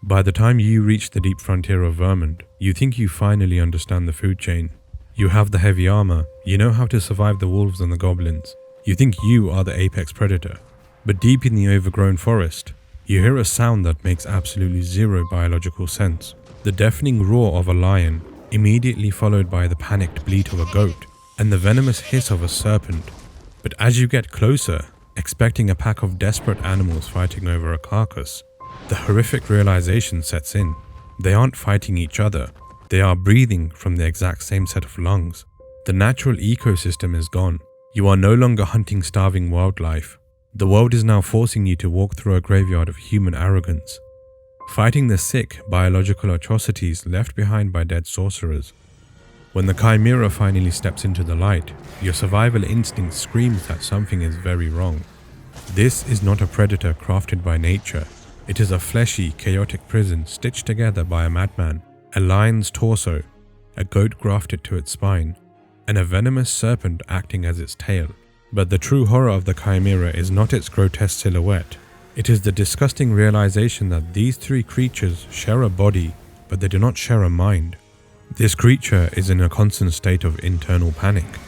By the time you reach the deep frontier of Vermont, you think you finally understand the food chain. You have the heavy armor, you know how to survive the wolves and the goblins. You think you are the apex predator. But deep in the overgrown forest, you hear a sound that makes absolutely zero biological sense. The deafening roar of a lion, immediately followed by the panicked bleat of a goat, and the venomous hiss of a serpent. But as you get closer, expecting a pack of desperate animals fighting over a carcass, the horrific realization sets in. They aren't fighting each other, they are breathing from the exact same set of lungs. The natural ecosystem is gone. You are no longer hunting starving wildlife. The world is now forcing you to walk through a graveyard of human arrogance, fighting the sick, biological atrocities left behind by dead sorcerers. When the Chimera finally steps into the light, your survival instinct screams that something is very wrong. This is not a predator crafted by nature. It is a fleshy, chaotic prison stitched together by a madman, a lion's torso, a goat grafted to its spine, and a venomous serpent acting as its tail. But the true horror of the Chimera is not its grotesque silhouette. It is the disgusting realization that these three creatures share a body, but they do not share a mind. This creature is in a constant state of internal panic.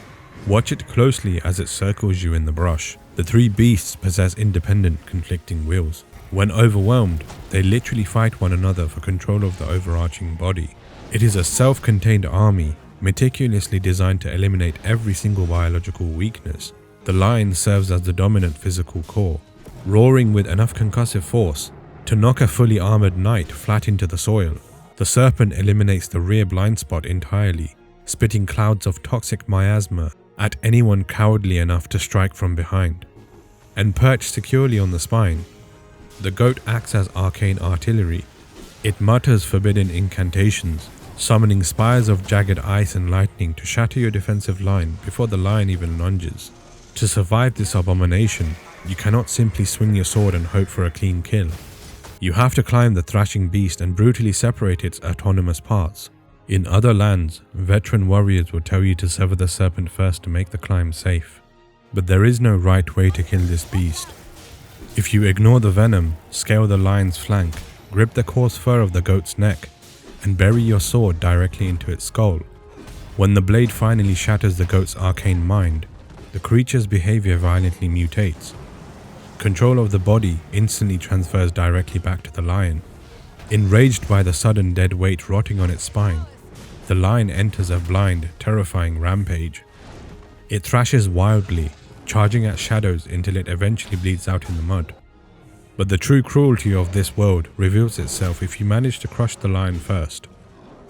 Watch it closely as it circles you in the brush. The three beasts possess independent, conflicting wills. When overwhelmed, they literally fight one another for control of the overarching body. It is a self-contained army, meticulously designed to eliminate every single biological weakness. The lion serves as the dominant physical core, roaring with enough concussive force to knock a fully armored knight flat into the soil. The serpent eliminates the rear blind spot entirely, spitting clouds of toxic miasma at anyone cowardly enough to strike from behind. And perched securely on the spine, the goat acts as arcane artillery. It mutters forbidden incantations, summoning spires of jagged ice and lightning to shatter your defensive line before the lion even lunges. To survive this abomination, you cannot simply swing your sword and hope for a clean kill. You have to climb the thrashing beast and brutally separate its autonomous parts. In other lands, veteran warriors will tell you to sever the serpent first to make the climb safe. But there is no right way to kill this beast. If you ignore the venom, scale the lion's flank, grip the coarse fur of the goat's neck, and bury your sword directly into its skull, when the blade finally shatters the goat's arcane mind, the creature's behavior violently mutates. Control of the body instantly transfers directly back to the lion. Enraged by the sudden dead weight rotting on its spine, the lion enters a blind, terrifying rampage. It thrashes wildly, charging at shadows until it eventually bleeds out in the mud. But the true cruelty of this world reveals itself if you manage to crush the lion first.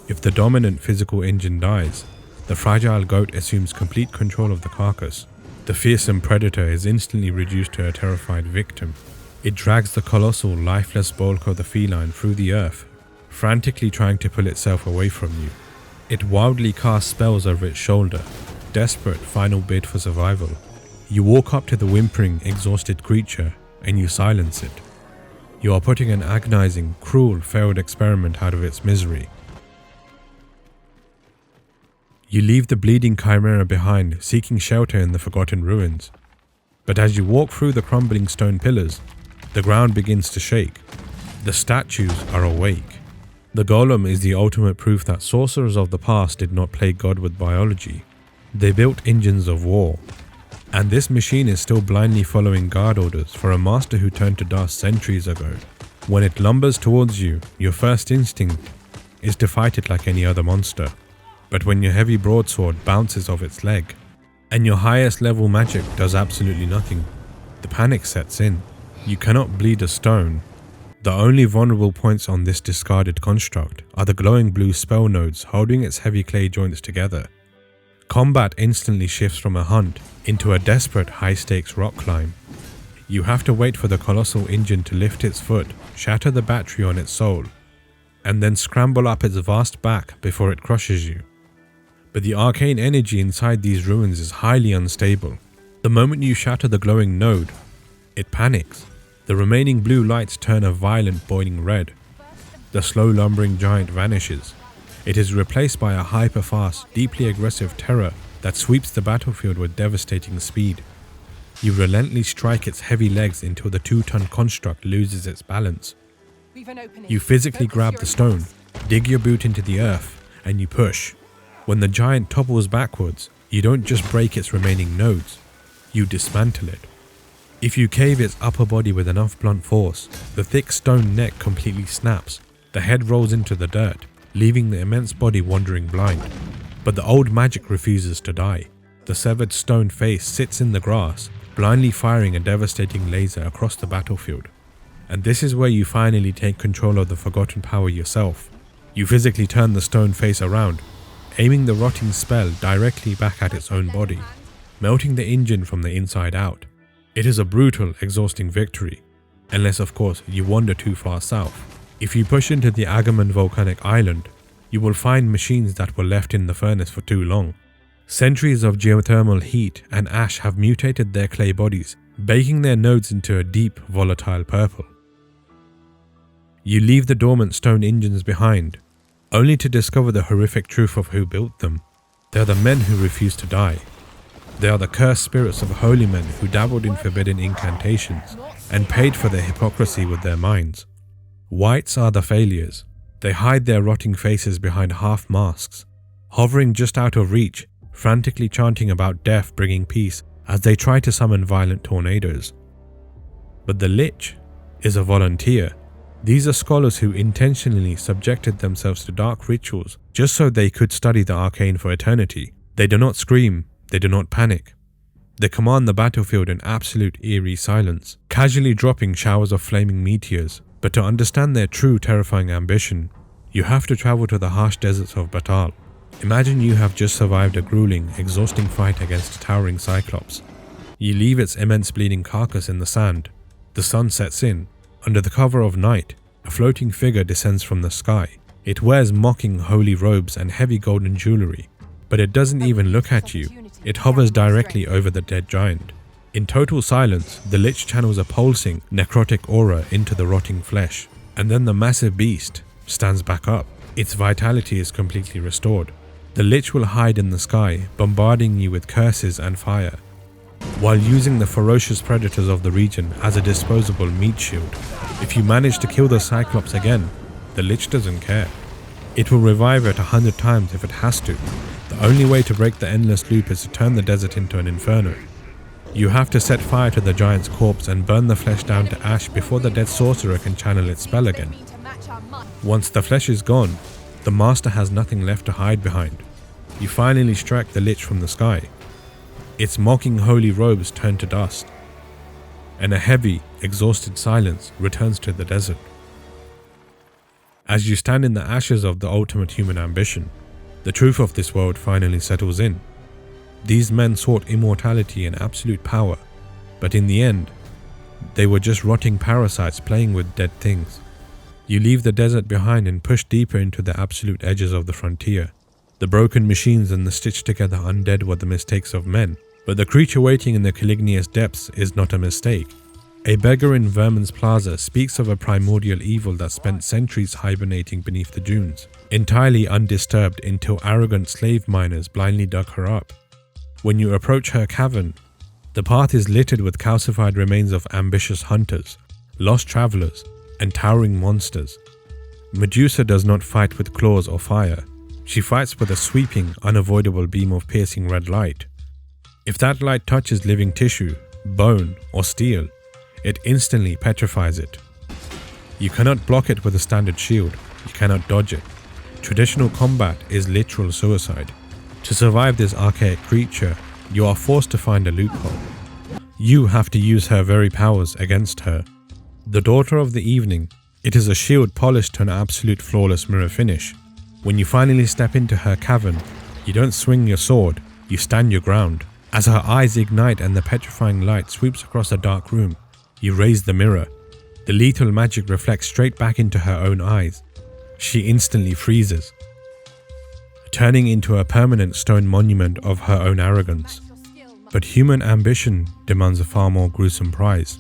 If the dominant physical engine dies, the fragile goat assumes complete control of the carcass. The fearsome predator is instantly reduced to a terrified victim. It drags the colossal, lifeless bulk of the feline through the earth, frantically trying to pull itself away from you. It wildly casts spells over its shoulder, desperate final bid for survival. You walk up to the whimpering, exhausted creature and you silence it. You are putting an agonizing, cruel, failed experiment out of its misery. You leave the bleeding Chimera behind, seeking shelter in the forgotten ruins. But as you walk through the crumbling stone pillars, the ground begins to shake. The statues are awake. The golem is the ultimate proof that sorcerers of the past did not play God with biology. They built engines of war. And this machine is still blindly following guard orders for a master who turned to dust centuries ago. When it lumbers towards you, your first instinct is to fight it like any other monster. But when your heavy broadsword bounces off its leg, and your highest level magic does absolutely nothing, the panic sets in. You cannot bleed a stone. The only vulnerable points on this discarded construct are the glowing blue spell nodes holding its heavy clay joints together. Combat instantly shifts from a hunt into a desperate high-stakes rock climb. You have to wait for the colossal engine to lift its foot, shatter the battery on its soul, and then scramble up its vast back before it crushes you. But the arcane energy inside these ruins is highly unstable. The moment you shatter the glowing node, it panics. The remaining blue lights turn a violent boiling red. The slow lumbering giant vanishes. It is replaced by a hyper-fast, deeply aggressive terror that sweeps the battlefield with devastating speed. You relentlessly strike its heavy legs until the 2-ton construct loses its balance. You physically grab the stone, dig your boot into the earth, and you push. When the giant topples backwards, you don't just break its remaining nodes, you dismantle it. If you cave its upper body with enough blunt force, the thick stone neck completely snaps, the head rolls into the dirt, leaving the immense body wandering blind. But the old magic refuses to die. The severed stone face sits in the grass, blindly firing a devastating laser across the battlefield. And this is where you finally take control of the forgotten power yourself. You physically turn the stone face around, aiming the rotting spell directly back at its own body, melting the engine from the inside out. It is a brutal, exhausting victory, unless of course you wander too far south. If you push into the Agamemnon volcanic island, you will find machines that were left in the furnace for too long. Centuries of geothermal heat and ash have mutated their clay bodies, baking their nodes into a deep, volatile purple. You leave the dormant stone engines behind, only to discover the horrific truth of who built them. They are the men who refuse to die. They are the cursed spirits of holy men who dabbled in forbidden incantations and paid for their hypocrisy with their minds. Whites are the failures. They hide their rotting faces behind half masks, hovering just out of reach, frantically chanting about death bringing peace as they try to summon violent tornadoes. But the Lich is a volunteer. These are scholars who intentionally subjected themselves to dark rituals just so they could study the arcane for eternity. They do not scream, they do not panic. They command the battlefield in absolute eerie silence, casually dropping showers of flaming meteors. But to understand their true terrifying ambition, you have to travel to the harsh deserts of Batal. Imagine you have just survived a grueling, exhausting fight against a towering cyclops. You leave its immense bleeding carcass in the sand. The sun sets in. Under the cover of night, a floating figure descends from the sky. It wears mocking holy robes and heavy golden jewelry, but it doesn't even look at you. It hovers directly over the dead giant. In total silence, the Lich channels a pulsing, necrotic aura into the rotting flesh, and then the massive beast stands back up. Its vitality is completely restored. The Lich will hide in the sky, bombarding you with curses and fire, while using the ferocious predators of the region as a disposable meat shield. If you manage to kill the Cyclops again, the Lich doesn't care. It will revive it 100 times if it has to. The only way to break the endless loop is to turn the desert into an inferno. You have to set fire to the giant's corpse and burn the flesh down to ash before the dead sorcerer can channel its spell again. Once the flesh is gone, the master has nothing left to hide behind. You finally strike the Lich from the sky. Its mocking holy robes turn to dust, and a heavy, exhausted silence returns to the desert. As you stand in the ashes of the ultimate human ambition, the truth of this world finally settles in. These men sought immortality and absolute power, but in the end, they were just rotting parasites playing with dead things. You leave the desert behind and push deeper into the absolute edges of the frontier. The broken machines and the stitched together undead were the mistakes of men, but the creature waiting in the Calignius depths is not a mistake. A beggar in Vermin's Plaza speaks of a primordial evil that spent centuries hibernating beneath the dunes, entirely undisturbed until arrogant slave miners blindly dug her up. When you approach her cavern, the path is littered with calcified remains of ambitious hunters, lost travelers, and towering monsters. Medusa does not fight with claws or fire. She fights with a sweeping, unavoidable beam of piercing red light. If that light touches living tissue, bone, or steel, it instantly petrifies it. You cannot block it with a standard shield. You cannot dodge it. Traditional combat is literal suicide. To survive this archaic creature, you are forced to find a loophole. You have to use her very powers against her. The Daughter of the Evening, it is a shield polished to an absolute flawless mirror finish. When you finally step into her cavern, you don't swing your sword, you stand your ground. As her eyes ignite and the petrifying light sweeps across the dark room, you raise the mirror. The lethal magic reflects straight back into her own eyes. She instantly freezes, turning into a permanent stone monument of her own arrogance. But human ambition demands a far more gruesome prize.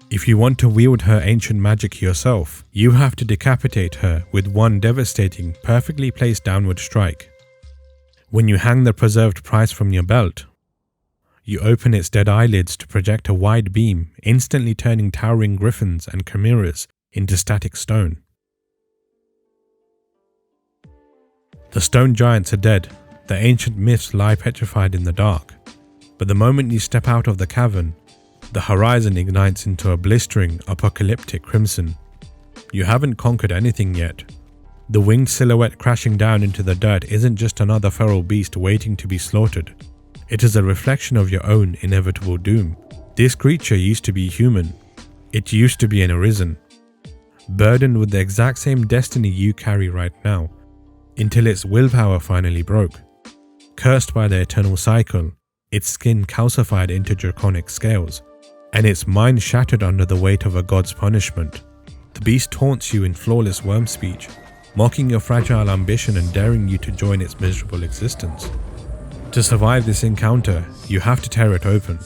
If you want to wield her ancient magic yourself, you have to decapitate her with one devastating, perfectly placed downward strike. When you hang the preserved prize from your belt, you open its dead eyelids to project a wide beam, instantly turning towering griffins and chimeras into static stone. The stone giants are dead, the ancient myths lie petrified in the dark. But the moment you step out of the cavern, the horizon ignites into a blistering, apocalyptic crimson. You haven't conquered anything yet. The winged silhouette crashing down into the dirt isn't just another feral beast waiting to be slaughtered. It is a reflection of your own inevitable doom. This creature used to be human. It used to be an Arisen, burdened with the exact same destiny you carry right now, until its willpower finally broke. Cursed by the eternal cycle, its skin calcified into draconic scales, and its mind shattered under the weight of a god's punishment. The beast taunts you in flawless worm speech, mocking your fragile ambition and daring you to join its miserable existence. To survive this encounter, you have to tear it open.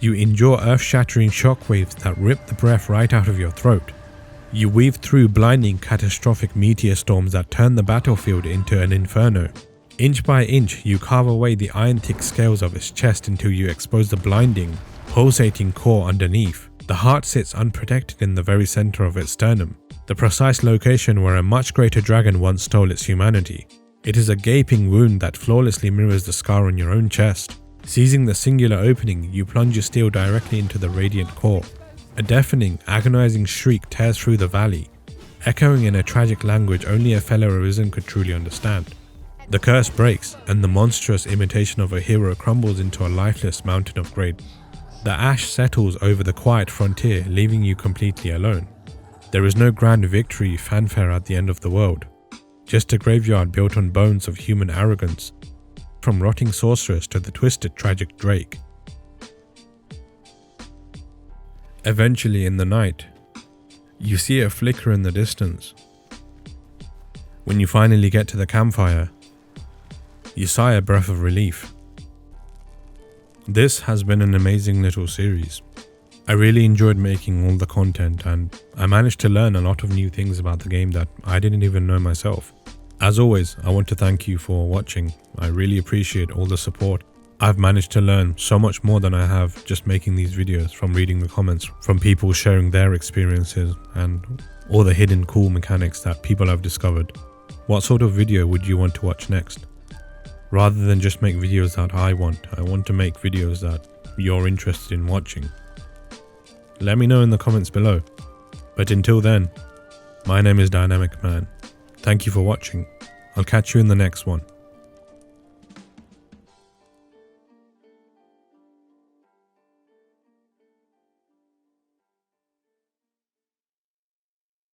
You endure earth-shattering shockwaves that rip the breath right out of your throat. You weave through blinding, catastrophic meteor storms that turn the battlefield into an inferno. Inch by inch, you carve away the iron-thick scales of its chest until you expose the blinding, pulsating core underneath. The heart sits unprotected in the very center of its sternum, the precise location where a much greater dragon once stole its humanity. It is a gaping wound that flawlessly mirrors the scar on your own chest. Seizing the singular opening, you plunge your steel directly into the radiant core. A deafening, agonizing shriek tears through the valley, echoing in a tragic language only a fellow Arisen could truly understand. The curse breaks, and the monstrous imitation of a hero crumbles into a lifeless mountain of grey. The ash settles over the quiet frontier, leaving you completely alone. There is no grand victory fanfare at the end of the world, just a graveyard built on bones of human arrogance, from rotting sorcerers to the twisted tragic Drake. Eventually in the night, you see a flicker in the distance. When you finally get to the campfire, you sigh a breath of relief. This has been an amazing little series. I really enjoyed making all the content, and I managed to learn a lot of new things about the game that I didn't even know myself. As always, I want to thank you for watching. I really appreciate all the support. I've managed to learn so much more than I have just making these videos, from reading the comments, from people sharing their experiences, and all the hidden cool mechanics that people have discovered. What sort of video would you want to watch next? Rather than just make videos that I want to make videos that you're interested in watching. Let me know in the comments below. But until then, my name is Dynamic Man. Thank you for watching. I'll catch you in the next one.